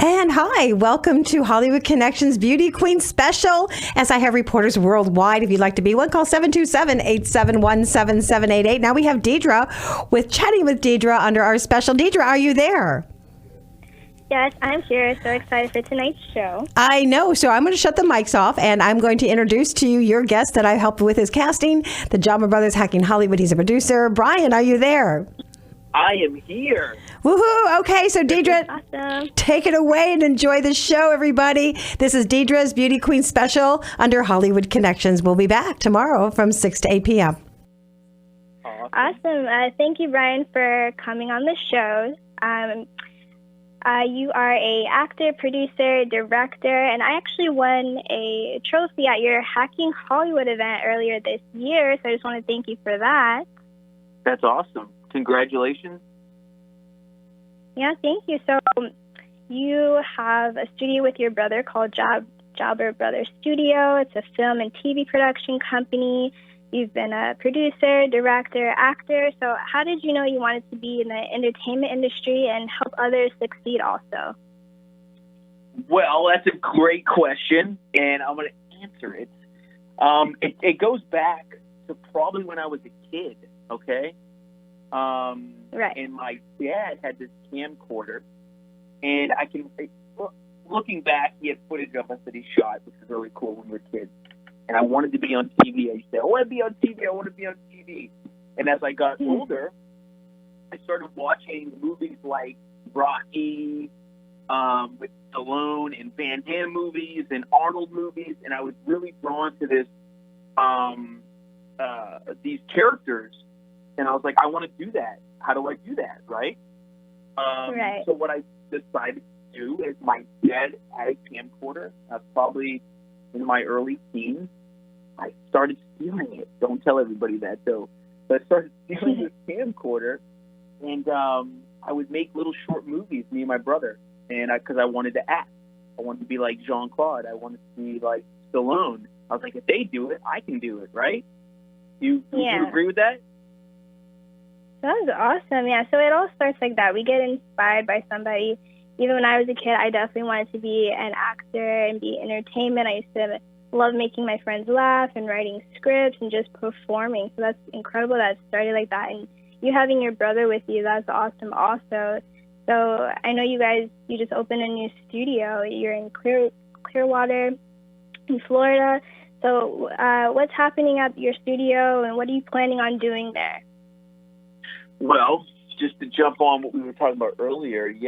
And hi, welcome to Hollywood Connections Beauty Queen Special. As I have reporters worldwide, if you'd like to be one, call 727-871-7788. Now we have Deidre with Chatting with Deidre under our special. Deidre, are you there? Yes, I'm here. So excited for tonight's show. I know. So I'm going to shut the mics off, and I'm going to introduce to you your guest that I helped with his casting, the Jalbert Brothers Hacking Hollywood. He's a producer. Brian, are you there? I am here. Woohoo! Okay, so Deidre, Awesome. take it away and enjoy the show, everybody. This is Deidre's Beauty Queen Special under Hollywood Connections. We'll be back tomorrow from 6 to 8 p.m. Awesome. Thank you, Brian, for coming on the show. You are a actor, producer, director, and I actually won a trophy at your Hacking Hollywood event earlier this year, so I just want to thank you for that. That's awesome. Congratulations. Yeah, thank you. So you have a studio with your brother called Jalbert Brothers Studio. It's a film and TV production company. You've been a producer, director, actor. So how did you know you wanted to be in the entertainment industry and help others succeed also? Well, that's a great question, and I'm going to answer it. It goes back to probably when I was a kid, okay? Right. And my dad had this camcorder, and looking back, he had footage of us that he shot, which was really cool when we were kids. And I wanted to be on TV. I used to say, I want to be on TV. I want to be on TV. And as I got older, I started watching movies like Rocky, with Stallone, and Van Damme movies and Arnold movies, and I was really drawn to these characters. And I was like, I want to do that. How do I do that, right? Right. So what I decided to do is my dad had a camcorder. I was probably in my early teens. I started stealing it. Don't tell everybody that, though. But I started stealing this camcorder, and I would make little short movies, me and my brother, and because I wanted to act. I wanted to be like Jean-Claude. I wanted to be like Stallone. I was like, if they do it, I can do it, right? You agree with that? That was awesome. Yeah, so it all starts like that. We get inspired by somebody. Even when I was a kid, I definitely wanted to be an actor and be entertainment. I used to love making my friends laugh and writing scripts and just performing. So that's incredible that it started like that. And you having your brother with you, that's awesome also. So I know you just opened a new studio. You're in Clearwater in Florida. So what's happening at your studio, and what are you planning on doing there? Well, just to jump on what we were talking about earlier, we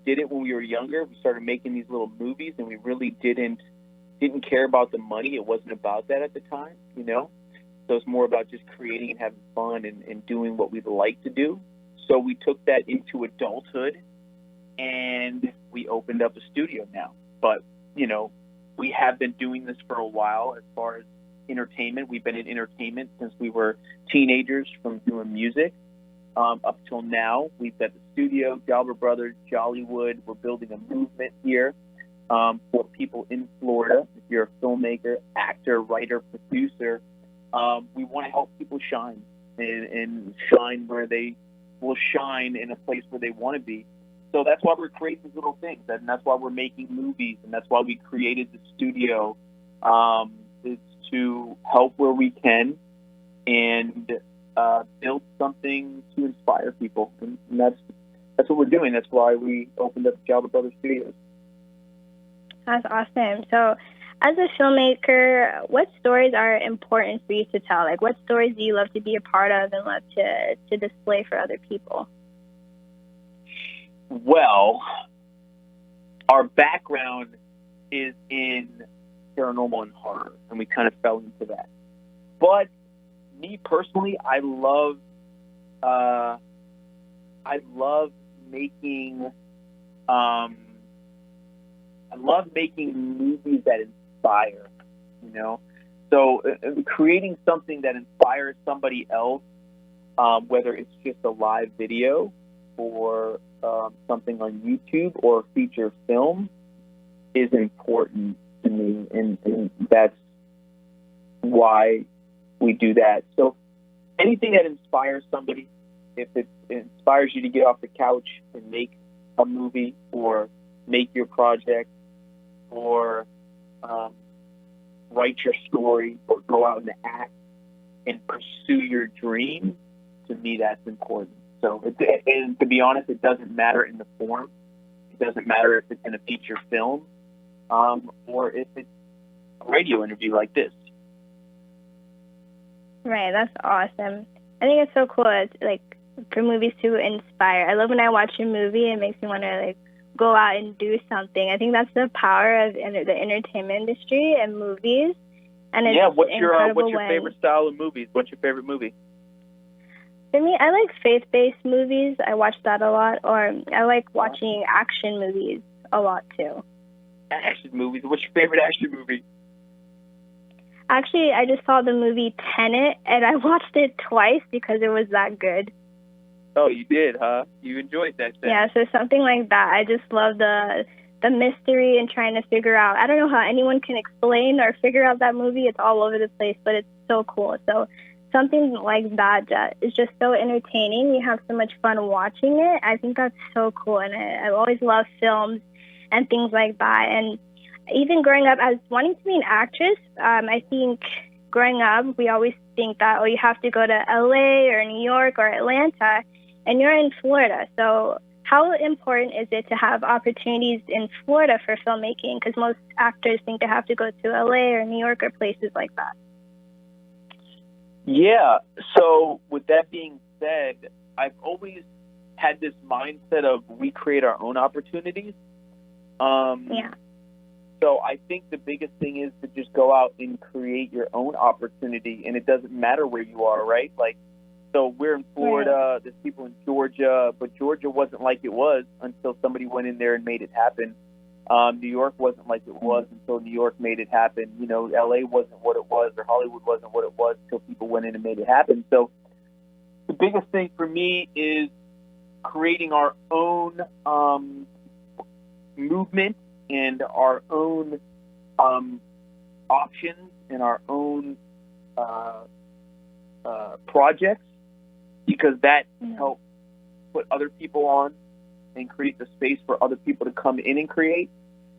did it when we were younger. We started making these little movies, and we really didn't care about the money. It wasn't about that at the time, So it's more about just creating and having fun and doing what we like to do. So we took that into adulthood, and we opened up a studio now. But, we have been doing this for a while as far as entertainment. We've been in entertainment since we were teenagers, from doing music up till now. We've got the studio, Jalbert Brothers, Jollywood. We're building a movement here for people in Florida. If you're a filmmaker, actor, writer, producer, we want to help people shine and shine where they will shine in a place where they want to be. So that's why we're creating these little things, and that's why we're making movies, and that's why we created the studio. Is to help where we can and build something to inspire people, and that's what we're doing. That's why we opened up Jalbert Brothers Studios. That's awesome. So, as a filmmaker, what stories are important for you to tell? Like, what stories do you love to be a part of and love to display for other people? Well, our background is in paranormal and horror, and we kind of fell into that. But me personally, I love making movies that inspire, So creating something that inspires somebody else, whether it's just a live video or something on YouTube or a feature film, is important to me, and that's why we do that. So anything that inspires somebody, if it inspires you to get off the couch and make a movie or make your project or write your story or go out and act and pursue your dream, to me, that's important. So, and to be honest, it doesn't matter in the form. It doesn't matter if it's in a feature film or if it's a radio interview like this. Right, that's awesome. I think it's so cool. It's like for movies to inspire. I love when I watch a movie. It makes me want to like go out and do something. I think that's the power of the entertainment industry and movies. And it's what's your incredible favorite style of movies? What's your favorite movie? For me, I like faith-based movies. I watch that a lot. Or I like watching action movies a lot too. Action movies. What's your favorite action movie? Actually, I just saw the movie Tenet, and I watched it twice because it was that good. Oh, you did, huh? You enjoyed that thing. Yeah, so something like that. I just love the mystery and trying to figure out. I don't know how anyone can explain or figure out that movie. It's all over the place, but it's so cool. So something like that is just so entertaining. You have so much fun watching it. I think that's so cool, and I've always loved films and things like that. And even growing up as wanting to be an actress, I think growing up, we always think that, oh, you have to go to LA or New York or Atlanta, and you're in Florida. So how important is it to have opportunities in Florida for filmmaking? Because most actors think they have to go to LA or New York or places like that. Yeah. So with that being said, I've always had this mindset of we create our own opportunities. Yeah. So I think the biggest thing is to just go out and create your own opportunity, and it doesn't matter where you are, right? Like, so we're in Florida, there's people in Georgia, but Georgia wasn't like it was until somebody went in there and made it happen. New York wasn't like it was until New York made it happen. You know, LA wasn't what it was, or Hollywood wasn't what it was until people went in and made it happen. So the biggest thing for me is creating our own movement and our own options and our own projects, because that helps put other people on and create the space for other people to come in and create.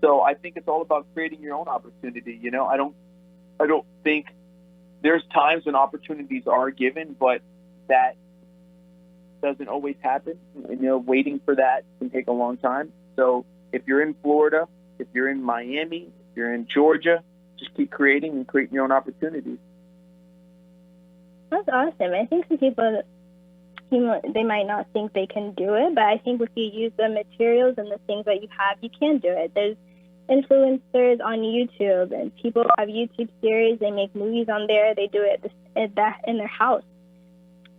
So I think it's all about creating your own opportunity. You know, I don't think there's times when opportunities are given, but that doesn't always happen. You know, waiting for that can take a long time. So if you're in Florida, if you're in Miami, if you're in Georgia, just keep creating and creating your own opportunities. That's awesome. I think some people, they might not think they can do it, but I think if you use the materials and the things that you have, you can do it. There's influencers on YouTube, and people have YouTube series. They make movies on there. They do it in their house.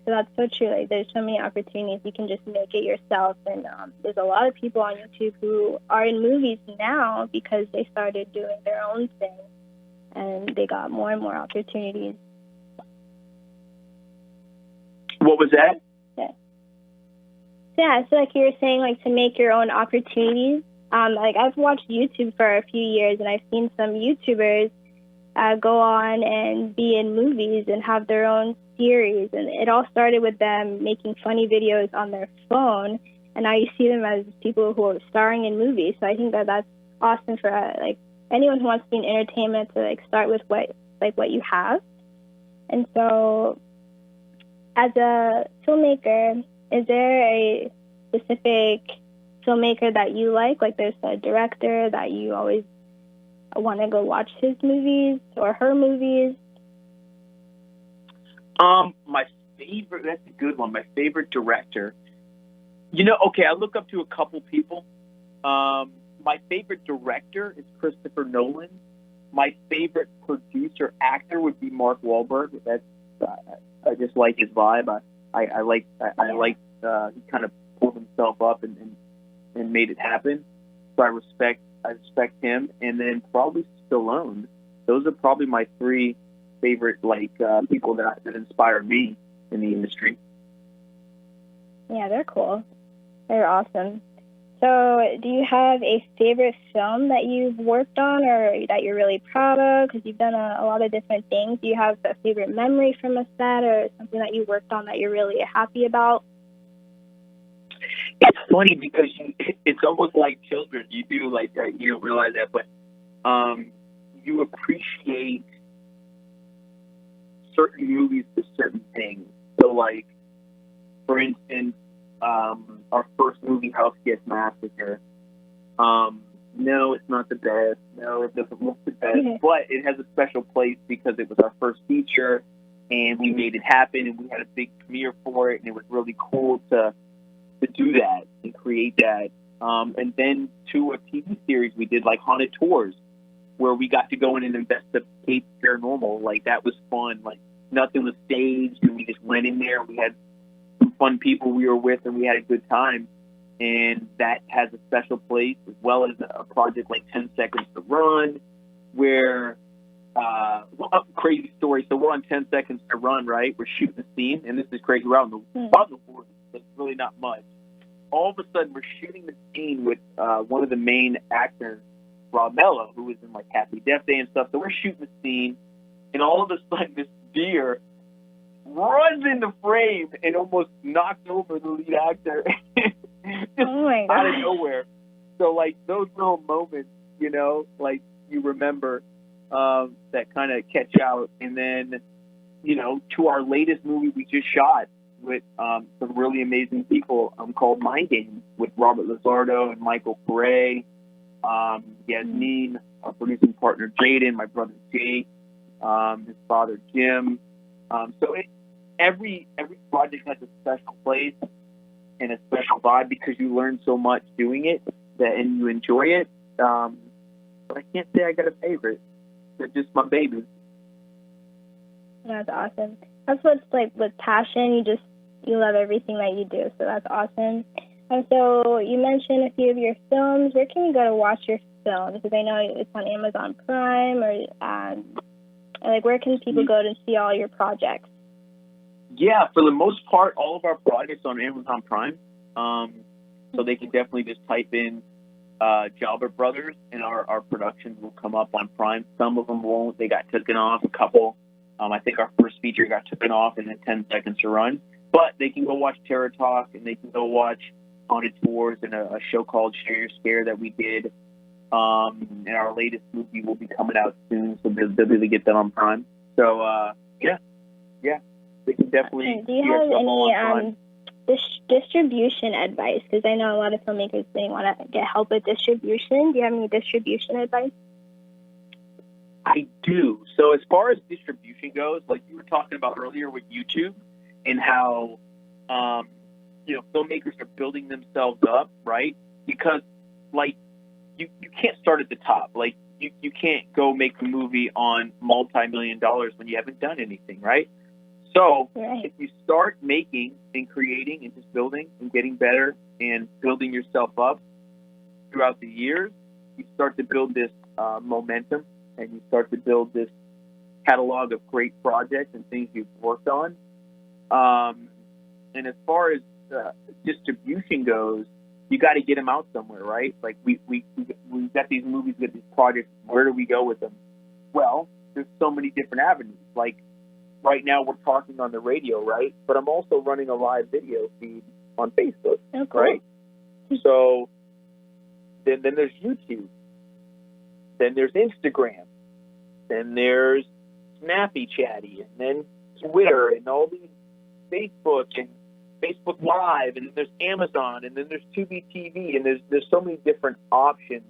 So that's so true. Like, there's so many opportunities. You can just make it yourself. And there's a lot of people on YouTube who are in movies now because they started doing their own thing, and they got more and more opportunities. What was that? Yeah, so like you were saying, like to make your own opportunities. Like I've watched YouTube for a few years, and I've seen some YouTubers go on and be in movies and have their own series. And it all started with them making funny videos on their phone, and now you see them as people who are starring in movies. So I think that that's awesome for like anyone who wants to be in entertainment to like start with what you have. And so, as a filmmaker, is there a specific filmmaker that you like? Like there's a director that you always want to go watch his movies or her movies? My favorite, that's a good one. My favorite director. You know, okay, I look up to a couple people. My favorite director is Christopher Nolan. My favorite producer actor would be Mark Wahlberg. That's I just like his vibe. I like he kind of pulled himself up and made it happen. So I respect him. And then probably Stallone. Those are probably my three favorite people that inspire me in the industry. Yeah, they're cool. They're awesome. So do you have a favorite film that you've worked on or that you're really proud of? Because you've done a lot of different things. Do you have a favorite memory from a set or something that you worked on that you're really happy about? it's funny because it's almost like children. You do like that. You don't realize that, but you appreciate certain movies for certain things. So, like, for instance, our first movie, House Guest Massacre. No, it's not the best. No, it doesn't look the best. But it has a special place because it was our first feature, and we made it happen, and we had a big premiere for it, and it was really cool to do that and create that. And then to a TV series we did, like Haunted Tours, where we got to go in and investigate paranormal. Like, that was fun. Like, nothing was staged, and we just went in there. We had some fun people we were with, and we had a good time. And that has a special place, as well as a project like 10 Seconds to Run, where, crazy story. So we're on 10 Seconds to Run, right? We're shooting a scene, and this is crazy. We're out in the puzzle board. It's really not much. All of a sudden, we're shooting the scene with one of the main actors, Rob Mello, who was in like Happy Death Day and stuff. So we're shooting the scene, and all of a sudden, this deer runs into frame and almost knocks over the lead actor. Just out of nowhere. So, like, those little moments, you know, like, you remember that kind of catch out. And then, you know, to our latest movie we just shot with some really amazing people called Mind Games, with Robert Lizardo and Michael Correa, Yasmin, our producing partner Jaden, my brother Jake, his father Jim. So every project has a special place and a special vibe because you learn so much doing it and you enjoy it. But I can't say I got a favorite. They're just my babies. That's awesome. That's what's like with passion. You love everything that you do. So that's awesome. And so you mentioned a few of your films. Where can we go to watch your films? Because I know it's on Amazon Prime, or like, where can people go to see all your projects? Yeah, for the most part, all of our projects on Amazon Prime. So they can definitely just type in Jalbert Brothers, and our productions will come up on Prime. Some of them won't. They got taken off. A couple. I think our first feature got taken off, and then 10 Seconds to Run. But they can go watch Terror Talk, and they can go watch Haunted Tours and a show called Share Your Scare that we did. And our latest movie will be coming out soon, so they'll be able to get that on Prime. So, yeah. They can definitely. Do you have any distribution advice? Because I know a lot of filmmakers, they want to get help with distribution. Do you have any distribution advice? I do. So as far as distribution goes, like you were talking about earlier with YouTube, and how filmmakers are building themselves up, right? Because, like, you can't start at the top. Like, you can't go make a movie on multi-million dollars when you haven't done anything, right? So if you start making and creating and just building and getting better and building yourself up throughout the years, you start to build this momentum, and you start to build this catalog of great projects and things you've worked on. And as far as distribution goes, you got to get them out somewhere, right? Like, we've got these movies, with these projects. Where do we go with them? Well, there's so many different avenues. Like, right now we're talking on the radio, right? But I'm also running a live video feed on Facebook, right? So then there's YouTube. Then there's Instagram. Then there's Snappy Chatty. And then Twitter, and all these Facebook and Facebook Live. And then there's Amazon. And then there's Tubi TV. And there's so many different options.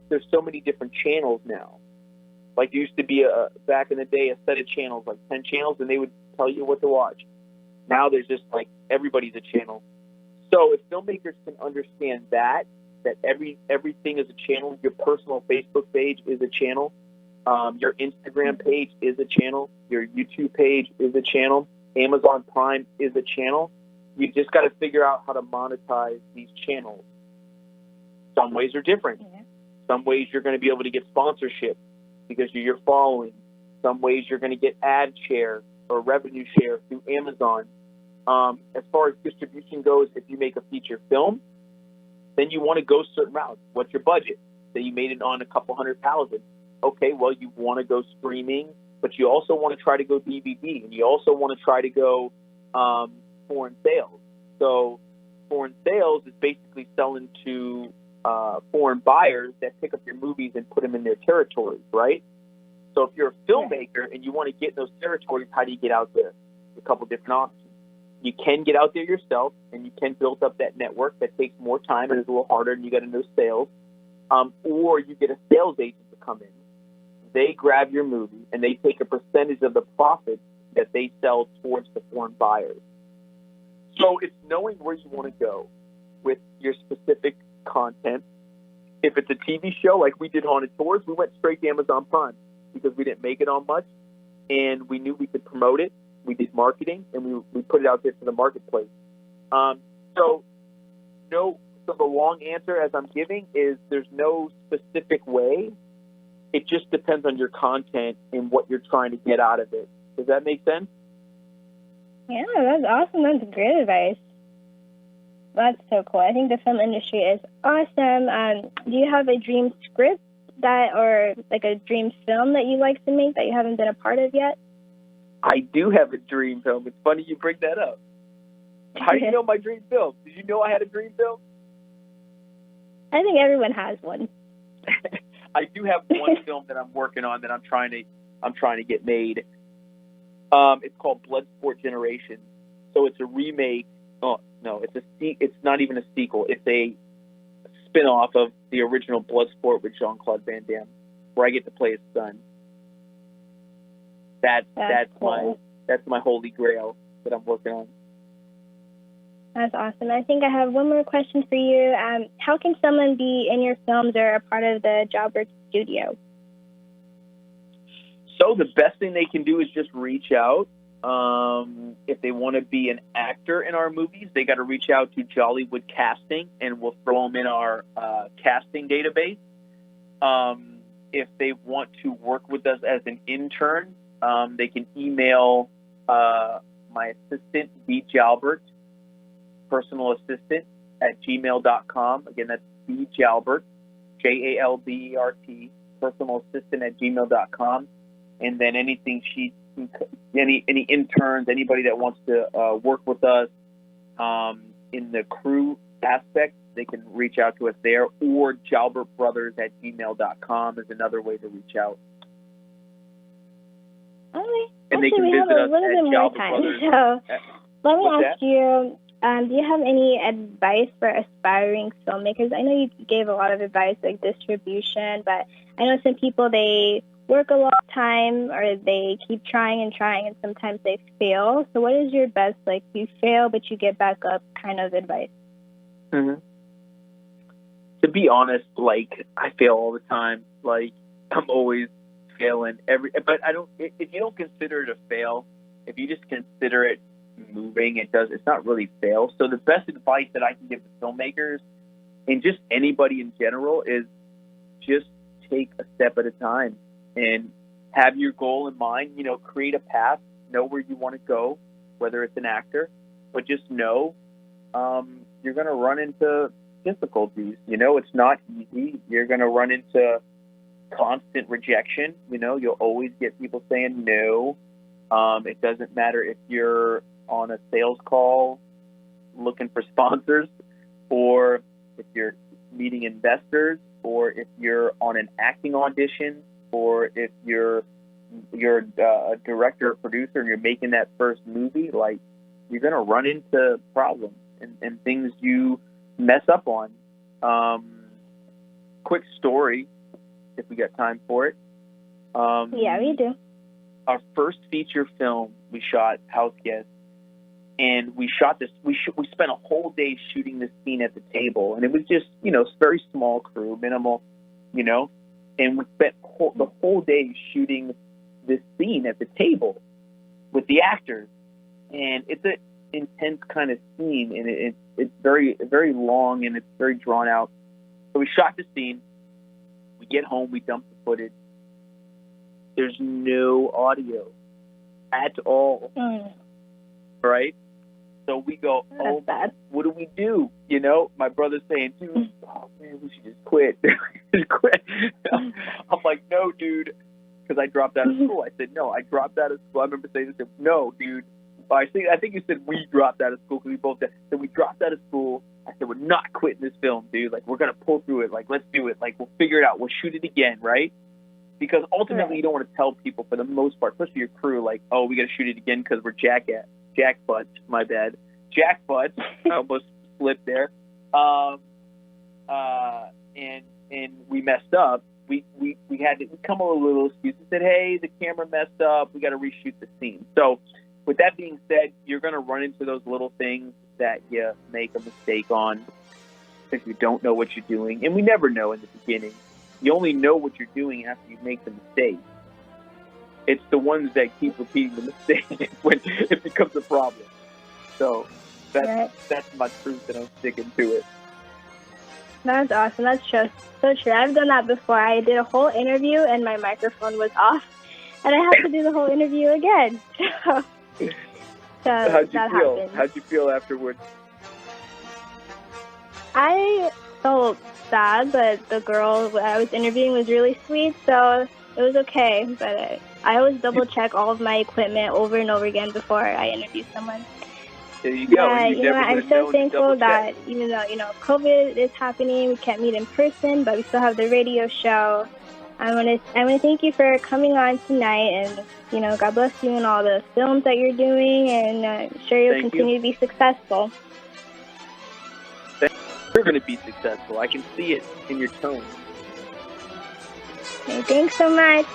There's so many different channels now. Like, there used to be back in the day, a set of channels, like 10 channels, and they would tell you what to watch. Now there's just, like, everybody's a channel. So if filmmakers can understand that everything is a channel, your personal Facebook page is a channel, your Instagram page is a channel, your YouTube page is a channel, Amazon Prime is a channel, you just got to figure out how to monetize these channels. Some ways are different. Some ways you're going to be able to get sponsorship because of your following. Some ways you're going to get ad share or revenue share through Amazon. As far as distribution goes, if you make a feature film, then you want to go certain routes. What's your budget? Say you made it on a couple $100,000. Okay, well, you want to go streaming, but you also want to try to go DVD, and you also want to try to go foreign sales. So foreign sales is basically selling to foreign buyers that pick up your movies and put them in their territories, right? So if you're a filmmaker and you want to get in those territories, how do you get out there? A couple different options. You can get out there yourself, and you can build up that network. That takes more time and is a little harder, and you got to know sales. Or you get a sales agent to come in. They grab your movie, and they take a percentage of the profits that they sell towards the foreign buyers. So it's knowing where you want to go with your specific content. If it's a TV show like we did Haunted Tours, we went straight to Amazon Prime because we didn't make it on much, and we knew we could promote it. We did marketing, and we put it out there to the marketplace. So the long answer, as I'm giving, is there's no specific way. It just depends on your content and what you're trying to get out of it. Does that make sense? Yeah, that's awesome. That's great advice. That's so cool. I think the film industry is awesome. Do you have a dream script or like a dream film that you like to make that you haven't been a part of yet? I do have a dream film. It's funny you bring that up. How do you know my dream film? Did you know I had a dream film? I think everyone has one. I do have one film that I'm working on that I'm trying to get made. It's called Bloodsport Generation. So it's a remake. Oh no, it's not even a sequel. It's a spin-off of the original Bloodsport with Jean-Claude Van Damme, where I get to play his son. That's cool. That's my holy grail that I'm working on. That's awesome. I think I have one more question for you. How can someone be in your films or a part of the Jalbert studio? So the best thing they can do is just reach out. If they want to be an actor in our movies, they got to reach out to Jollywood Casting, and we'll throw them in our casting database. If they want to work with us as an intern, they can email my assistant, B. Jalbert, personal assistant at gmail.com. Again, that's B. Jalbert, Jalbert, personal assistant at gmail.com. And then any interns, anybody that wants to work with us in the crew aspect, they can reach out to us there. Or jalbertbrothers at gmail.com is another way to reach out. Okay. And actually, we have a little bit more time. So let me ask you, do you have any advice for aspiring filmmakers? I know you gave a lot of advice, like distribution, but I know some people, they work a long time or they keep trying and sometimes they fail. So what is your best, like, you fail but you get back up kind of advice? Mm-hmm. To be honest, like, I fail all the time. Like, I'm always failing but I don't, if you don't consider it a fail, if you just consider it moving, it's not really fail. So the best advice that I can give to filmmakers and just anybody in general is just take a step at a time and have your goal in mind. Create a path, know where you want to go, whether it's an actor, but just know you're going to run into difficulties. It's not easy. You're going to run into constant rejection. You'll always get people saying no. It doesn't matter if you're on a sales call looking for sponsors, or if you're meeting investors, or if you're on an acting audition, or if you're a director or producer and you're making that first movie. Like, you're going to run into problems and things you mess up on. Quick story, if we got time for it. Yeah, we do. Our first feature film, we shot House Guest, and we shot this. We spent a whole day shooting this scene at the table, and it was just very small crew, minimal, and we spent the whole day shooting this scene at the table with the actors, and it's an intense kind of scene, and it's very, very long, and it's very drawn out. So we shot the scene. We get home, we dump the footage. There's no audio at all, right? So we go, oh, bad. What do we do? My brother's saying, dude, oh man, we should just quit. Just quit. I'm like, no, dude, because I dropped out of school. I said, no, I dropped out of school. I remember saying this, no, dude, I think you said we dropped out of school because we both did. So we dropped out of school. I said, we're not quitting this film, dude. Like, we're going to pull through it. Like, let's do it. Like, we'll figure it out. We'll shoot it again, right? Because ultimately, you don't want to tell people, for the most part, especially your crew, like, oh, we got to shoot it again because we're jackbutts. My bad. Jackbutts. I almost slipped there. And we messed up. We had to come up with a little excuse and said, hey, the camera messed up. We got to reshoot the scene. So with that being said, you're going to run into those little things that you make a mistake on if you don't know what you're doing. And we never know in the beginning. You only know what you're doing after you make the mistake. It's the ones that keep repeating the mistake when it becomes a problem. So that's my truth, and I'm sticking to it. That's awesome. That's just so true. I've done that before. I did a whole interview and my microphone was off, and I had to do the whole interview again. So How'd you feel? Happened. How'd you feel afterwards? I felt sad, but the girl I was interviewing was really sweet, so it was okay. But I always double check all of my equipment over and over again before I interview someone. There you go. I'm so thankful that even though COVID is happening, we can't meet in person, but we still have the radio show. I want to thank you for coming on tonight, and God bless you and all the films that you're doing, and sure you'll continue to be successful. You're going to be successful. I can see it in your tone. Okay, thanks so much.